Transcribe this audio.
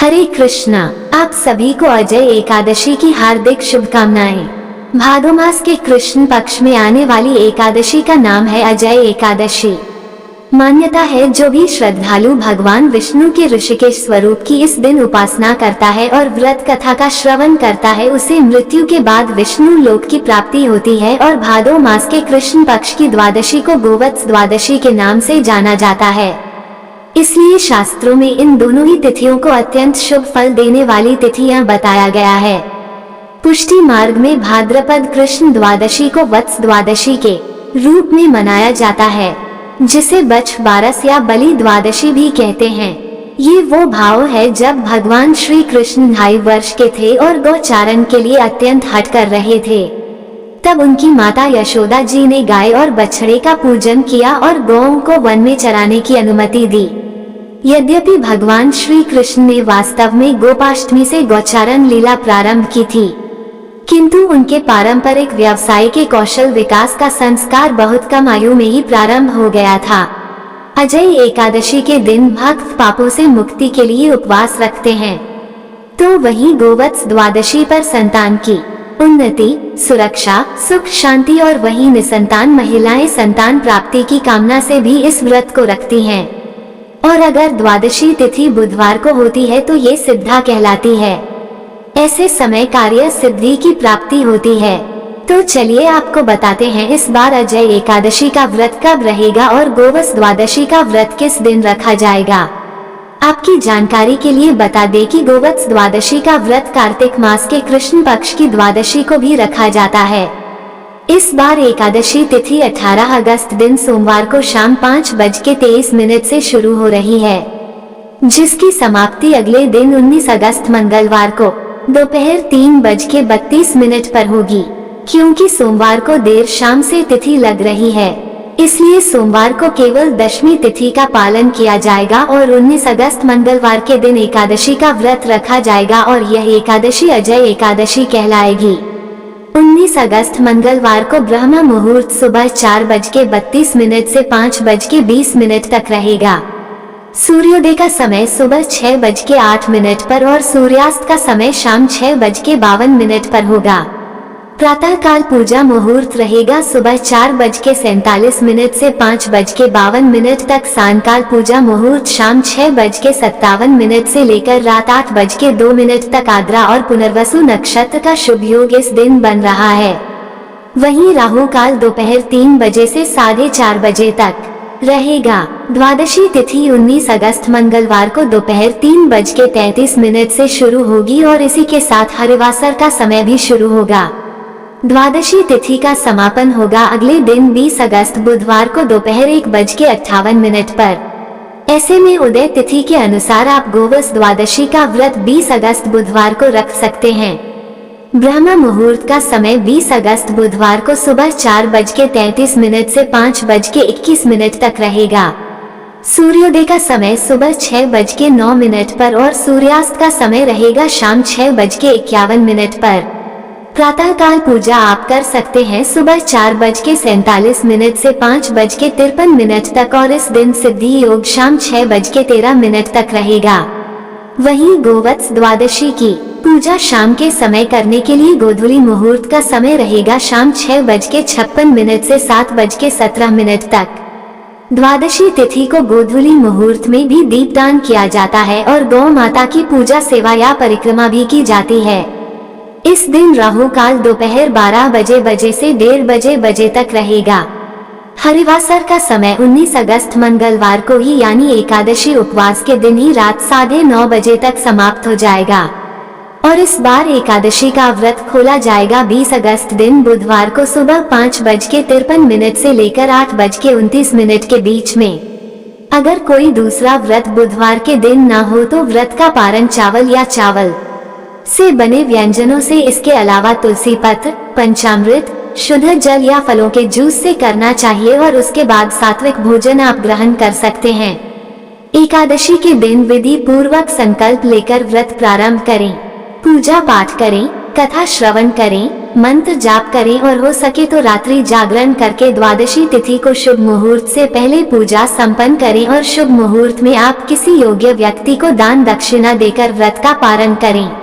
हरे कृष्णा। आप सभी को अजय एकादशी की हार्दिक शुभकामनाएं। भादो मास के कृष्ण पक्ष में आने वाली एकादशी का नाम है अजय एकादशी। मान्यता है जो भी श्रद्धालु भगवान विष्णु के ऋषिकेश स्वरूप की इस दिन उपासना करता है और व्रत कथा का श्रवण करता है, उसे मृत्यु के बाद विष्णु लोक की प्राप्ति होती है। और भादो मास के कृष्ण पक्ष की द्वादशी को गोवत्स द्वादशी के नाम से जाना जाता है। इसलिए शास्त्रों में इन दोनों ही तिथियों को अत्यंत शुभ फल देने वाली तिथियां बताया गया है। पुष्टि मार्ग में भाद्रपद कृष्ण द्वादशी को वत्स द्वादशी के रूप में मनाया जाता है, जिसे बछ बारस या बलि द्वादशी भी कहते हैं। ये वो भाव है जब भगवान श्री कृष्ण 2.5 वर्ष के थे और गौचारण के लिए अत्यंत हठ कर रहे थे। तब उनकी माता यशोदा जी ने गाय और बछड़े का पूजन किया और गौओं को वन में चराने की अनुमति दी। यद्यपि भगवान श्री कृष्ण ने वास्तव में गोपाष्टमी से गौचारण लीला प्रारंभ की थी, किंतु उनके पारंपरिक व्यवसाय के कौशल विकास का संस्कार बहुत कम आयु में ही प्रारंभ हो गया था। अजय एकादशी के दिन भक्त पापों से मुक्ति के लिए उपवास रखते हैं, तो वहीं गोवत्स द्वादशी पर संतान की उन्नति, सुरक्षा, सुख, शांति और वहीं निसंतान महिलाएं संतान प्राप्ति की कामना से भी इस व्रत को रखती हैं। और अगर द्वादशी तिथि बुधवार को होती है तो ये सिद्धा कहलाती है। ऐसे समय कार्य सिद्धि की प्राप्ति होती है। तो चलिए आपको बताते हैं इस बार अजय एकादशी का व्रत कब रहेगा और गोवत्स द्वादशी का व्रत किस दिन रखा जाएगा। आपकी जानकारी के लिए बता दें कि गोवत्स द्वादशी का व्रत कार्तिक मास के कृष्ण पक्ष की द्वादशी को भी रखा जाता है। इस बार एकादशी तिथि 18 अगस्त दिन सोमवार को शाम 5:23 से शुरू हो रही है, जिसकी समाप्ति अगले दिन 19 अगस्त मंगलवार को दोपहर 3:32 पर होगी। क्योंकि सोमवार को देर शाम से तिथि लग रही है, इसलिए सोमवार को केवल दशमी तिथि का पालन किया जाएगा और 19 अगस्त मंगलवार के दिन एकादशी का व्रत रखा जाएगा और यह एकादशी अजय एकादशी कहलाएगी। 19 अगस्त मंगलवार को ब्रह्म मुहूर्त सुबह 4:32 से 5:20 तक रहेगा। सूर्योदय का समय सुबह 6:08 पर और सूर्यास्त का समय शाम 6:52 पर होगा। प्रातः काल पूजा मुहूर्त रहेगा सुबह 4:47 से 5:52 तक। सांयकाल पूजा मुहूर्त शाम 6:57 से लेकर रात 8:02 तक। आद्रा और पुनर्वसु नक्षत्र का शुभ योग इस दिन बन रहा है। वहीं राहु काल दोपहर 3 बजे से 4:30 बजे तक रहेगा। द्वादशी तिथि 19 अगस्त मंगलवार को दोपहर 3:33 से शुरू होगी और इसी के साथ हरिवासर का समय भी शुरू होगा। द्वादशी तिथि का समापन होगा अगले दिन 20 अगस्त बुधवार को दोपहर 1:58 पर। ऐसे में उदय तिथि के अनुसार आप गोवत्स द्वादशी का व्रत 20 अगस्त बुधवार को रख सकते हैं। ब्रह्म मुहूर्त का समय 20 अगस्त बुधवार को सुबह 4:33 से 5:21 तक रहेगा। सूर्योदय का समय सुबह 6:09 पर और सूर्यास्त का समय रहेगा शाम 6:51 पर। प्रातः काल पूजा आप कर सकते हैं सुबह 4:47 से 5:53 तक और इस दिन सिद्धि योग शाम 6:13 तक रहेगा। वहीं गोवत्स द्वादशी की पूजा शाम के समय करने के लिए गोधूली मुहूर्त का समय रहेगा शाम 6:56 से 7:17 तक। द्वादशी तिथि को गोधूली मुहूर्त में भी दीपदान किया जाता है और गौ माता की पूजा सेवा या परिक्रमा भी की जाती है। इस दिन राहु काल दोपहर 12 बजे से 1:30 बजे तक रहेगा। हरिवासर का समय 19 अगस्त मंगलवार को ही यानी एकादशी उपवास के दिन ही रात 9:30 बजे तक समाप्त हो जाएगा। और इस बार एकादशी का व्रत खोला जाएगा 20 अगस्त दिन बुधवार को सुबह 5:53 से लेकर 8:29 के बीच में। अगर कोई दूसरा व्रत बुधवार के दिन ना हो तो व्रत का पारण चावल या चावल से बने व्यंजनों से, इसके अलावा तुलसी पत्र, पंचामृत, शुद्ध जल या फलों के जूस से करना चाहिए और उसके बाद सात्विक भोजन आप ग्रहण कर सकते हैं। एकादशी के दिन विधि पूर्वक संकल्प लेकर व्रत प्रारंभ करें, पूजा पाठ करें, कथा श्रवण करें, मंत्र जाप करें और हो सके तो रात्रि जागरण करके द्वादशी तिथि को शुभ मुहूर्त से पहले पूजा संपन्न करें और शुभ मुहूर्त में आप किसी योग्य व्यक्ति को दान दक्षिणा देकर व्रत का पारण करें।